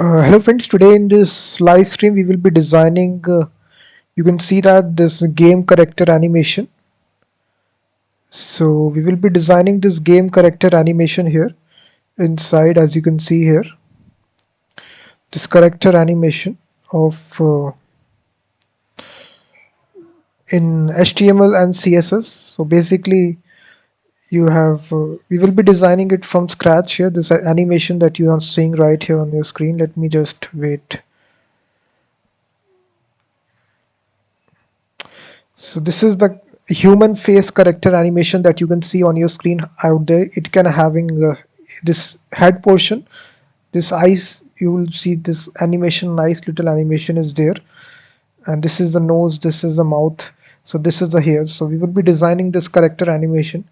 Hello friends, today in this live stream we will be designing, you can see that this game character animation. So we will be designing this game character animation here inside, as you can see here, this character animation of in HTML and CSS. So basically we will be designing it from scratch here, this animation that you are seeing right here on your screen. Let me just wait. So this is the human face character animation that you can see on your screen out there. It can having this head portion, this eyes. You will see this animation, nice little animation is there, and this is the nose, this is the mouth, so this is the hair. So we will be designing this character animation.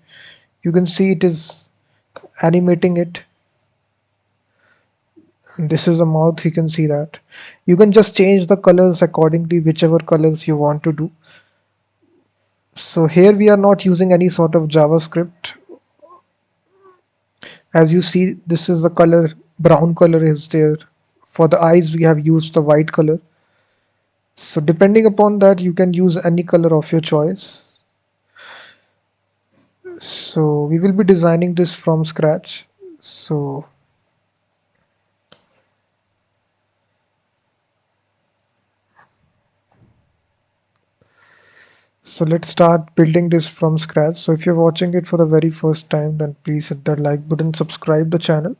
You can see it is animating it, and this is the mouth. You can see that. You can just change the colors accordingly, whichever colors you want to do. So here we are not using any sort of JavaScript. As you see, this is the color, brown color is there. For the eyes we have used the white color. So depending upon that, you can use any color of your choice. So we will be designing this from scratch. So let's start building this from scratch. So if you're watching it for the very first time, then please hit that like button, subscribe the channel.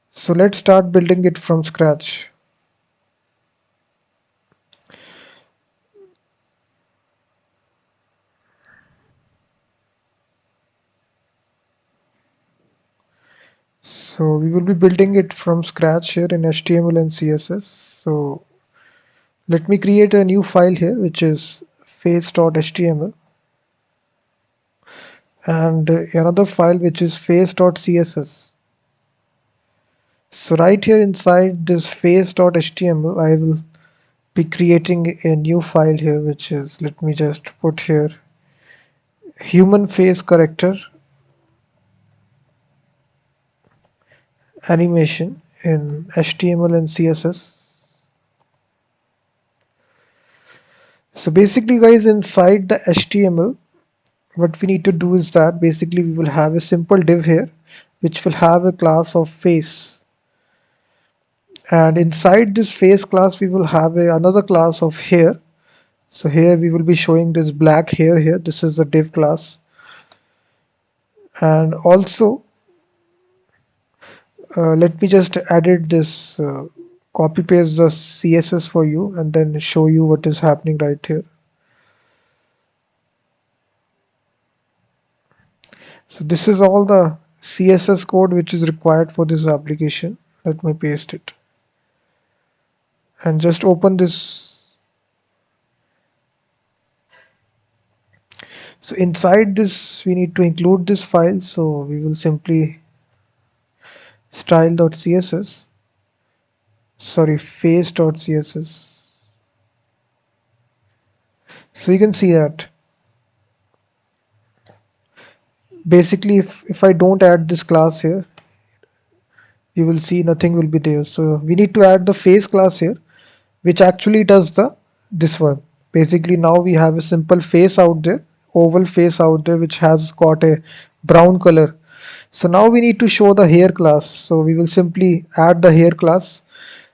So let's start building it from scratch. So we will be building it from scratch here in HTML and CSS. So let me create a new file here, which is face.html, and another file which is face.css. So right here inside this face.html, I will be creating a new file here, which is, let me just put here, human face character animation in HTML and CSS. So basically guys, inside the HTML, what we need to do is that basically we will have a simple div here which will have a class of face, and inside this face class we will have another class of hair. So here we will be showing this black hair here. This is the div class, and also let me just edit this, copy paste the CSS for you and then show you what is happening right here. So this is all the CSS code which is required for this application. Let me paste it and just open this. So inside this we need to include this file, so we will simply style.css, sorry, face.css. So you can see that basically if I don't add this class here, you will see nothing will be there. So we need to add the face class here, which actually does this one. Basically now we have a simple face out there, oval face out there, which has got a brown color. So now we need to show the hair class. So we will simply add the hair class.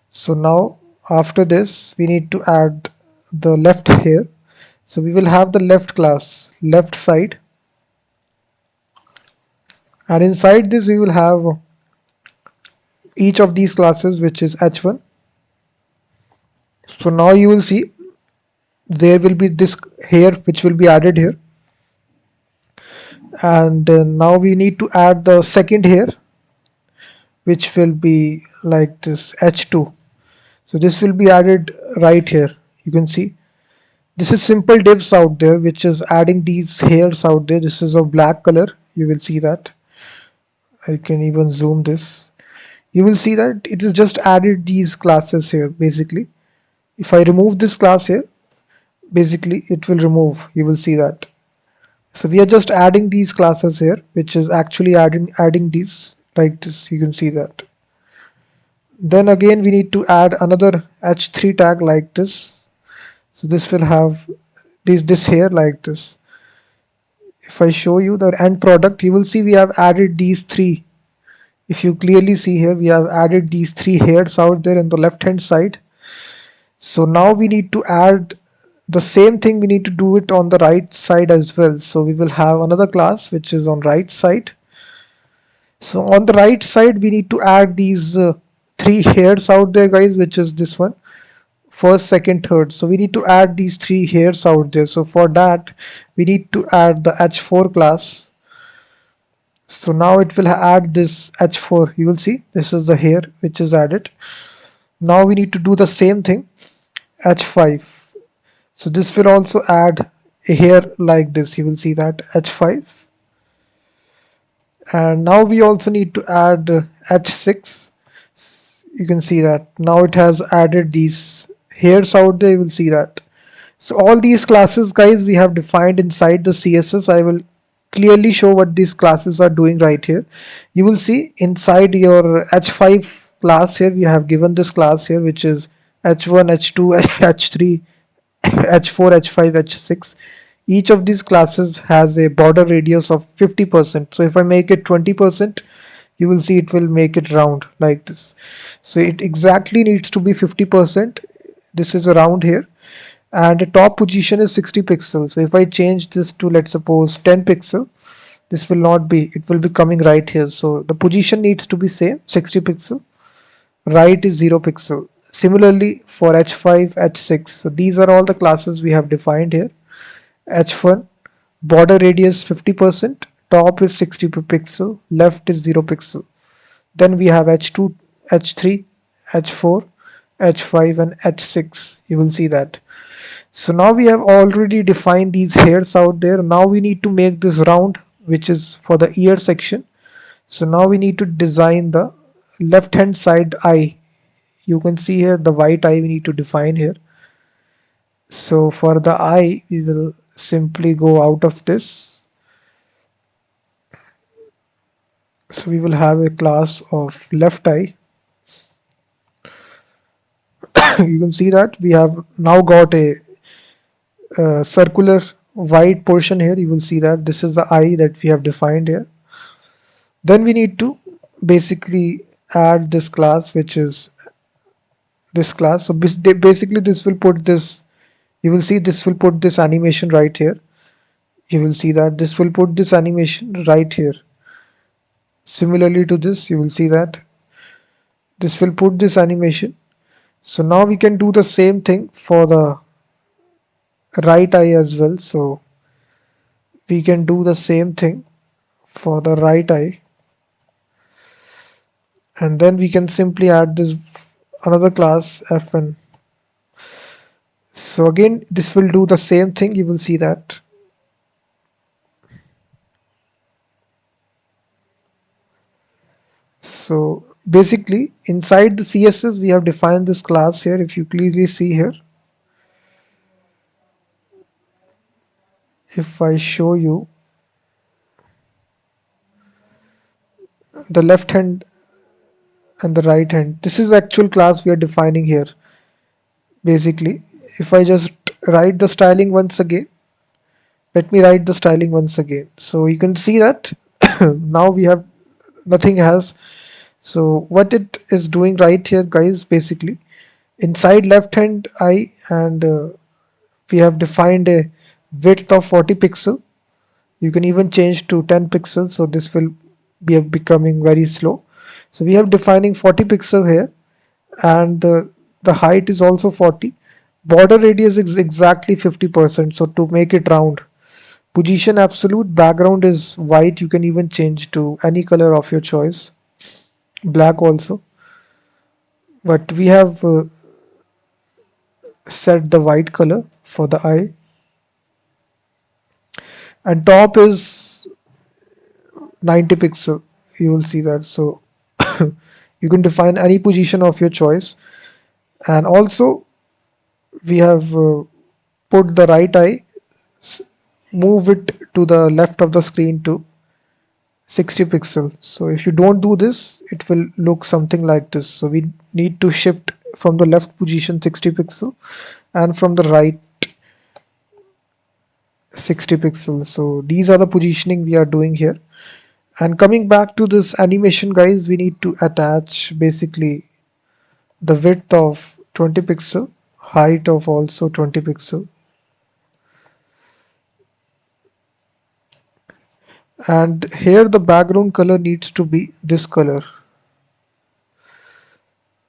So now after this we need to add the left hair. So we will have the left class, left side, and inside this we will have each of these classes, which is h1. So now you will see there will be this hair which will be added here, and now we need to add the second hair, which will be like this h2. So this will be added right here. You can see this is simple divs out there which is adding these hairs out there. This is of black color. You will see that. I can even zoom this. You will see that it is just added these classes here. Basically if I remove this class here, basically it will remove. You will see that. So we are just adding these classes here, which is actually adding these like this. You can see that. Then again we need to add another h3 tag like this. So this will have this here like this. If I show you the end product, you will see we have added these three. If you clearly see here, we have added these three hairs out there on the left hand side. So now we need to add the same thing, we need to do it on the right side as well. So we will have another class which is on right side. So on the right side we need to add these three hairs out there, guys, which is this one, first, second, third. So we need to add these three hairs out there. So for that we need to add the h4 class. So now it will add this h4. You will see this is the hair which is added. Now we need to do the same thing, h5. So this will also add a hair like this. You will see that h5. And now we also need to add h6. You can see that now it has added these hairs out there. You will see that. So all these classes, guys, we have defined inside the CSS. I will clearly show what these classes are doing right here. You will see inside your h5 class here, we have given this class here, which is h1, h2, h3, h4, h5, h6. Each of these classes has a border radius of 50%. So if I make it 20%, you will see it will make it round like this. So it exactly needs to be 50%. This is around here, and the top position is 60 pixels. So if I change this to, let's suppose, 10 pixel, this will not be, it will be coming right here. So the position needs to be same, 60 pixel. Right is 0 pixel. Similarly for h5, h6. So these are all the classes we have defined here. h1, border radius 50%, top is 60 pixel, left is 0 pixel. Then we have h2, h3, h4, h5 and h6. You will see that. So now we have already defined these hairs out there. Now we need to make this round, which is for the ear section. So now we need to design the left hand side eye. You can see here the white eye we need to define here. So for the eye, we will simply go out of this. So we will have a class of left eye. You can see that we have now got a circular white portion here. You will see that this is the eye that we have defined here. Then we need to basically add this class, which is this class. So basically this will put this, you will see this will put this animation right here. You will see that this will put this animation right here. Similarly to this, you will see that this will put this animation. So now we can do the same thing for the right eye as well. So we can do the same thing for the right eye, and then we can simply add this another class fn. So again this will do the same thing. You will see that. So basically inside the CSS we have defined this class here. If you clearly see here, if I show you the left hand and the right hand, this is actual class we are defining here. Basically, if I just write the styling once again, let me write the styling once again. So you can see that now we have nothing has. So what it is doing right here, guys, basically inside left hand eye, and we have defined a width of 40 pixel. You can even change to 10 pixels, so this will be becoming very slow. So we have defining 40 pixel here, and the height is also 40. Border radius is exactly 50%. So to make it round, position absolute, background is white. You can even change to any color of your choice, black also, but we have set the white color for the eye. And top is 90 pixel. You will see that. So you can define any position of your choice. And also we have put the right eye, move it to the left of the screen to 60 pixel. So if you don't do this, it will look something like this. So we need to shift from the left position 60 pixel and from the right 60 pixels. So these are the positioning we are doing here. And coming back to this animation, guys, we need to attach basically the width of 20 pixel, height of also 20 pixel, and here the background color needs to be this color.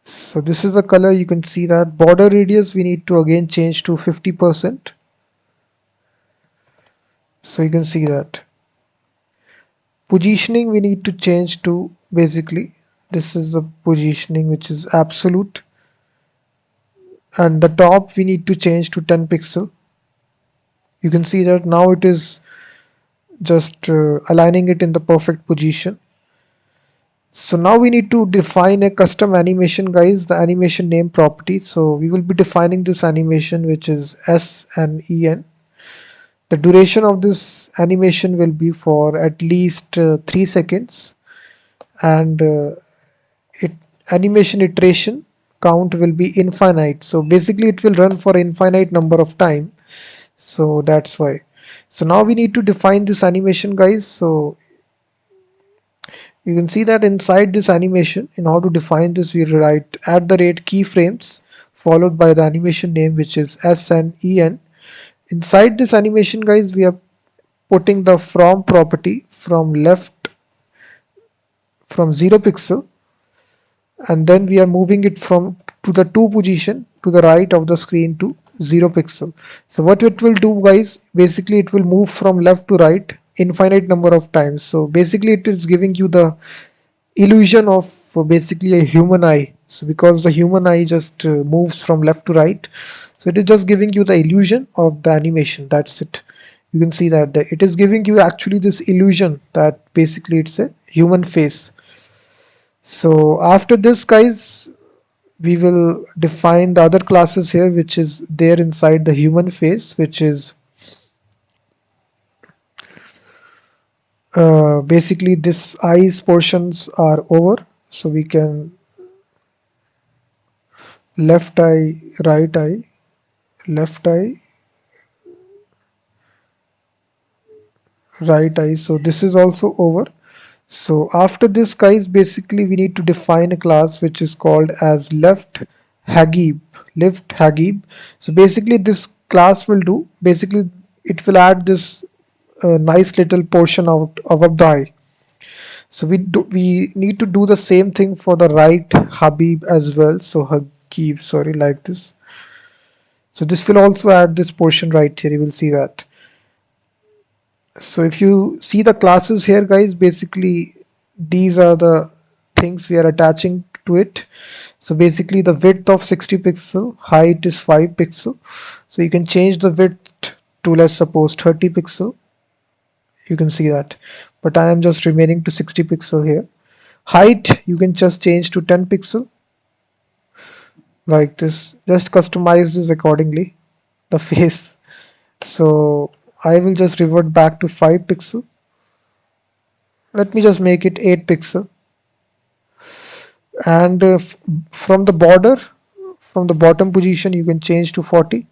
So this is a color. You can see that border radius we need to again change to 50%. So you can see that positioning we need to change to basically this is the positioning which is absolute, and the top we need to change to 10 pixel. You can see that now it is just aligning it in the perfect position. So now we need to define a custom animation, guys, the animation name property. So we will be defining this animation which is SNEN. The duration of this animation will be for at least 3 seconds, and it animation iteration count will be infinite. So basically it will run for infinite number of time. So that's why. So now we need to define this animation, guys. So you can see that inside this animation, in order to define this, we write @ keyframes followed by the animation name which is SNEN. Inside this animation, guys, we are putting the from property from left from 0 pixel, and then we are moving it from to the 2 position to the right of the screen to 0 pixel. So what it will do, guys, basically it will move from left to right infinite number of times. So basically it is giving you the illusion of basically a human eye. So because the human eye just moves from left to right, so it is just giving you the illusion of the animation. That's it. You can see that it is giving you actually this illusion that basically it's a human face. So after this, guys, we will define the other classes here which is there inside the human face, which is basically this eyes portions are over, so we can left eye, right eye, left eye, right eye. So this is also over. So after this, guys, basically we need to define a class which is called as left hagib. Left hagib. So basically this class will do, basically it will add this nice little portion out of the eye. So we need to do the same thing for the right habib as well. So hagib, sorry, like this. So this will also add this portion right here. You will see that. So if you see the classes here, guys, basically these are the things we are attaching to it. So basically the width of 60 pixel, height is 5 pixel. So you can change the width to, let's suppose, 30 pixel. You can see that, but I am just remaining to 60 pixel here. Height you can just change to 10 pixel like this. Just customize this accordingly, the face. So I will just revert back to 5 pixel. Let me just make it 8 pixel. And from the border, from the bottom position, you can change to 40.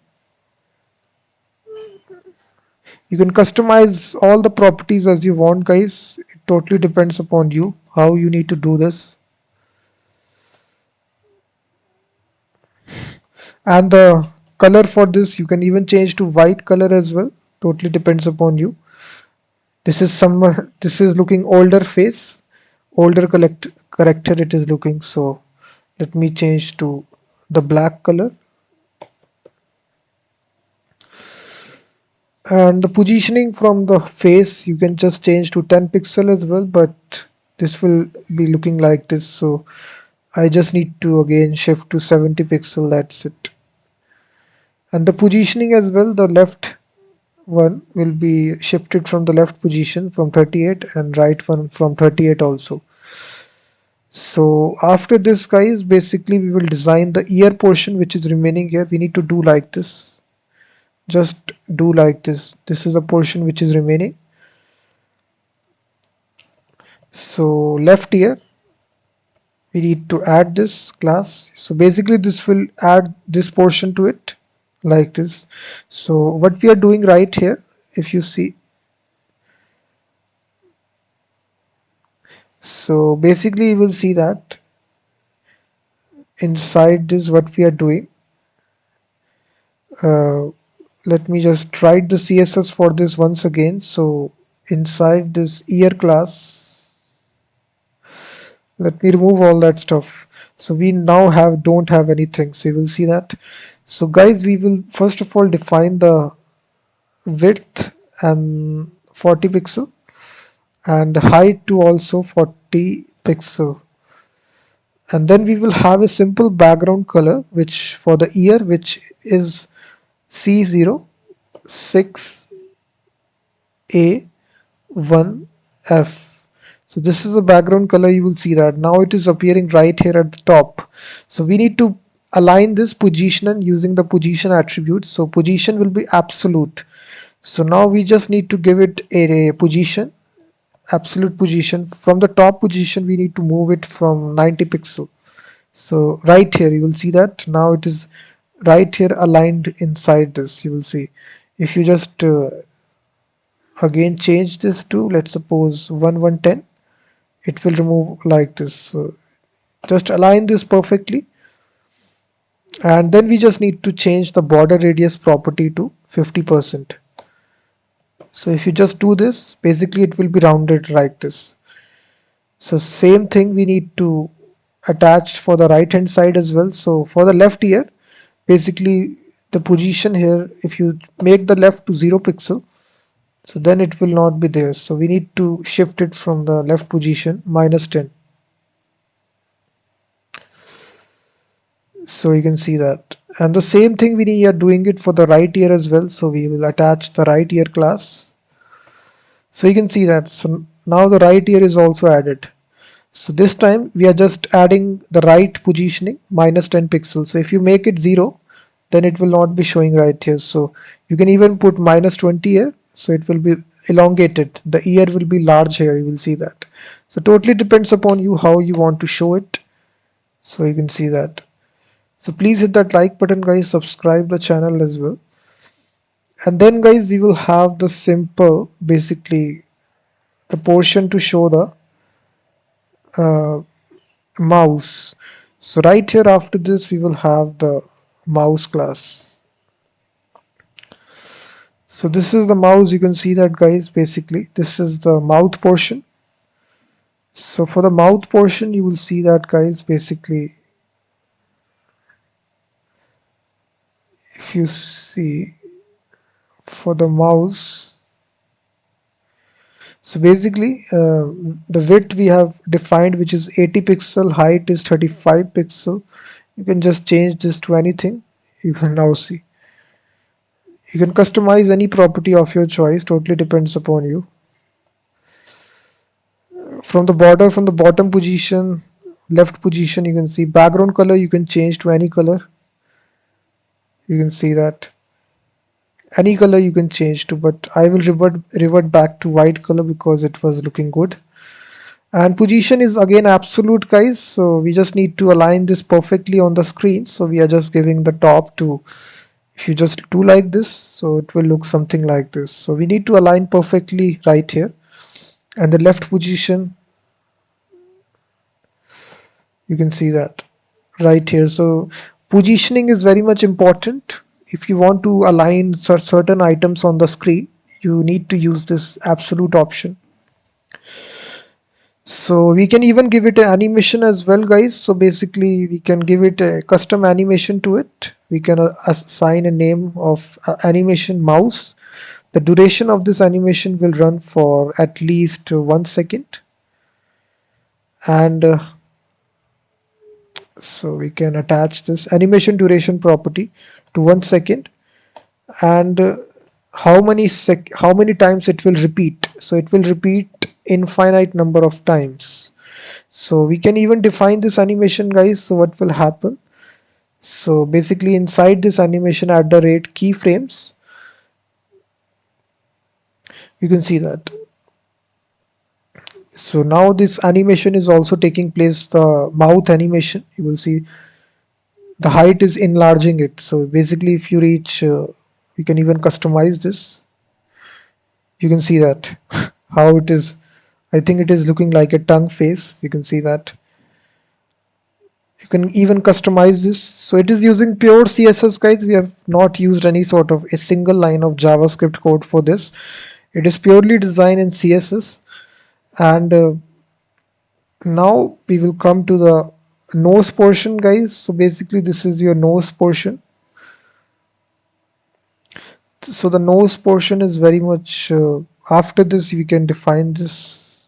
You can customize all the properties as you want, guys. It totally depends upon you how you need to do this. And the color for this you can even change to white color as well. Totally depends upon you. This is this is looking older face, older character it is looking. So let me change to the black color. And the positioning from the face you can just change to 10 pixel as well, but this will be looking like this. So I just need to again shift to 70 pixel. That's it. And the positioning as well, the left one will be shifted from the left position from 38, and right one from 38 also. So after this, guys, basically we will design the ear portion which is remaining here. We need to do like this. Just do like this. This is a portion which is remaining. So left here we need to add this class. So basically this will add this portion to it like this. So what we are doing right here, if you see, so basically you will see that inside this what we are doing, uh, let me just write the CSS for this once again. So inside this year class, let me remove all that stuff. So we now don't have anything, so you will see that. So guys, we will first of all define the width and 40 pixel and height to also 40 pixel, and then we will have a simple background color which for the year which is C06A1F. So this is the background color. You will see that now it is appearing right here at the top. So we need to align this position using the position attribute. So position will be absolute. So now we just need to give it a position, absolute position. From the top position we need to move it from 90 pixel. So right here you will see that now it is right here aligned inside this. You will see if you just again change this to, let's suppose, 1110, it will remove like this. So just align this perfectly, and then we just need to change the border radius property to 50%. So if you just do this, basically it will be rounded like this. So same thing we need to attach for the right hand side as well. So for the left here, basically the position here, if you make the left to 0 pixel, so then it will not be there. So we need to shift it from the left position -10. So you can see that. And the same thing we are doing it for the right ear as well. So we will attach the right ear class. So you can see that. So now the right ear is also added. So this time we are just adding the right positioning -10 pixels. So if you make it 0, then it will not be showing right here. So you can even put -20 here. So it will be elongated. The ear will be large here. You will see that. So totally depends upon you how you want to show it. So you can see that. So please hit that like button, guys. Subscribe the channel as well. And then guys, we will have the simple, basically the portion to show the uh, mouse. So right here after this we will have the mouse class. So this is the mouse. You can see that, guys. Basically this is the mouth portion. So for the mouth portion you will see that, guys, basically if you see for the mouse, so basically the width we have defined, which is 80 pixel, height is 35 pixel. You can just change this to anything. You can now see you can customize any property of your choice, totally depends upon you. From the border, from the bottom position, left position, you can see background color you can change to any color. You can see that any color you can change to, but I will revert back to white color because it was looking good. And position is again absolute, guys. So we just need to align this perfectly on the screen. So we are just giving the top to, if you just do like this, so it will look something like this. So we need to align perfectly right here. And the left position, you can see that right here. So positioning is very much important. If you want to align certain items on the screen, you need to use this absolute option. So we can even give it an animation as well, guys. So basically we can give it a custom animation to it. We can assign a name of animation mouse. The duration of this animation will run for at least 1 second. And so we can attach this animation duration property to 1 second, and how many times it will repeat. So it will repeat infinite number of times. So we can even define this animation, guys. So what will happen, so basically inside this animation @keyframes, you can see that So now this animation is also taking place, the mouth animation. You will see the height is enlarging it. So basically if you reach, you can even customize this. You can see that how it is. I think it is looking like a tongue face. You can see that. You can even customize this. So it is using pure CSS, guys. We have not used any sort of a single line of JavaScript code for this. It is purely designed in CSS. And now we will come to the nose portion, guys. So basically this is your nose portion. So the nose portion is very much, after this we can define this.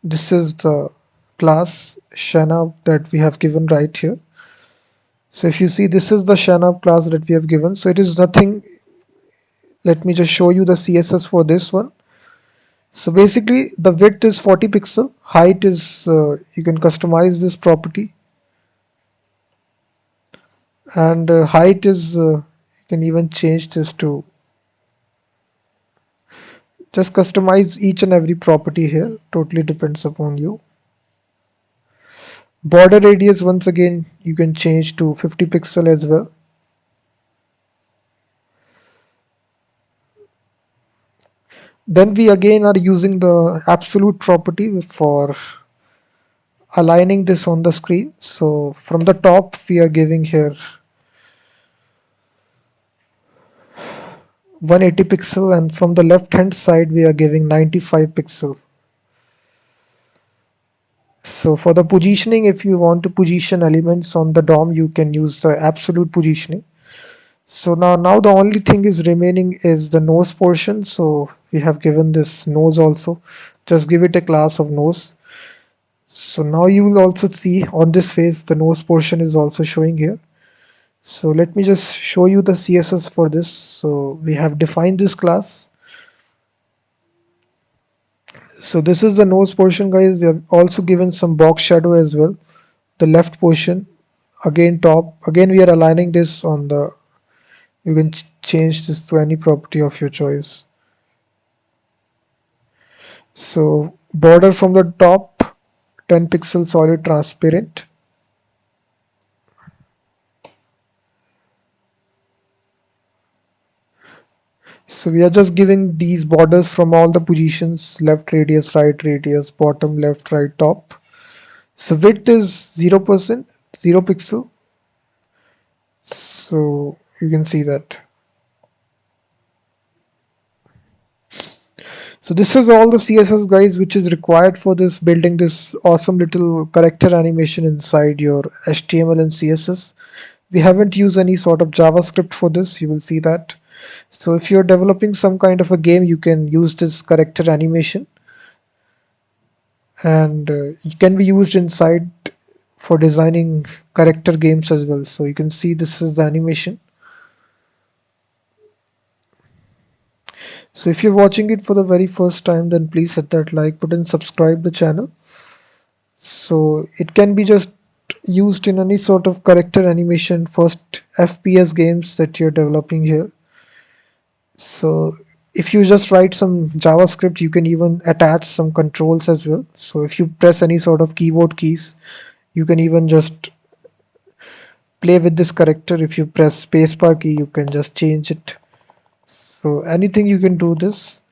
This is the class Shana that we have given right here. So if you see, this is the Shana class that we have given. So it is nothing. Let me just show you the CSS for this one. So basically the width is 40 pixel, height is, you can customize this property, and height is, you can even change this to, just customize each and every property here, totally depends upon you. Border radius, once again you can change to 50 pixel as well. Then we again are using the absolute property for aligning this on the screen. So from the top we are giving here 180 pixel, and from the left hand side we are giving 95 pixel. So for the positioning, if you want to position elements on the DOM, you can use the absolute positioning. So now the only thing is remaining is the nose portion. So we have given this nose also. Just give it a class of nose. So now you will also see on this face the nose portion is also showing here. So let me just show you the CSS for this. So we have defined this class. So this is the nose portion, guys. We have also given some box shadow as well. The left portion, again top, again we are aligning this on the, you can change this to any property of your choice. So border from the top, 10 pixel solid transparent. So we are just giving these borders from all the positions, left radius, right radius, bottom, left, right, top. So width is 0%, 0 pixel. So you can see that. So this is all the CSS, guys, which is required for this building this awesome little character animation inside your HTML and CSS. We haven't used any sort of JavaScript for this. You will see that. So if you're developing some kind of a game, you can use this character animation, and it can be used inside for designing character games as well. So you can see this is the animation. So if you're watching it for the very first time, then please hit that like button, subscribe the channel. So it can be just used in any sort of character animation, first FPS games that you're developing here. So if you just write some JavaScript, you can even attach some controls as well. So if you press any sort of keyboard keys, you can even just play with this character. If you press spacebar key, you can just change it. So anything you can do this.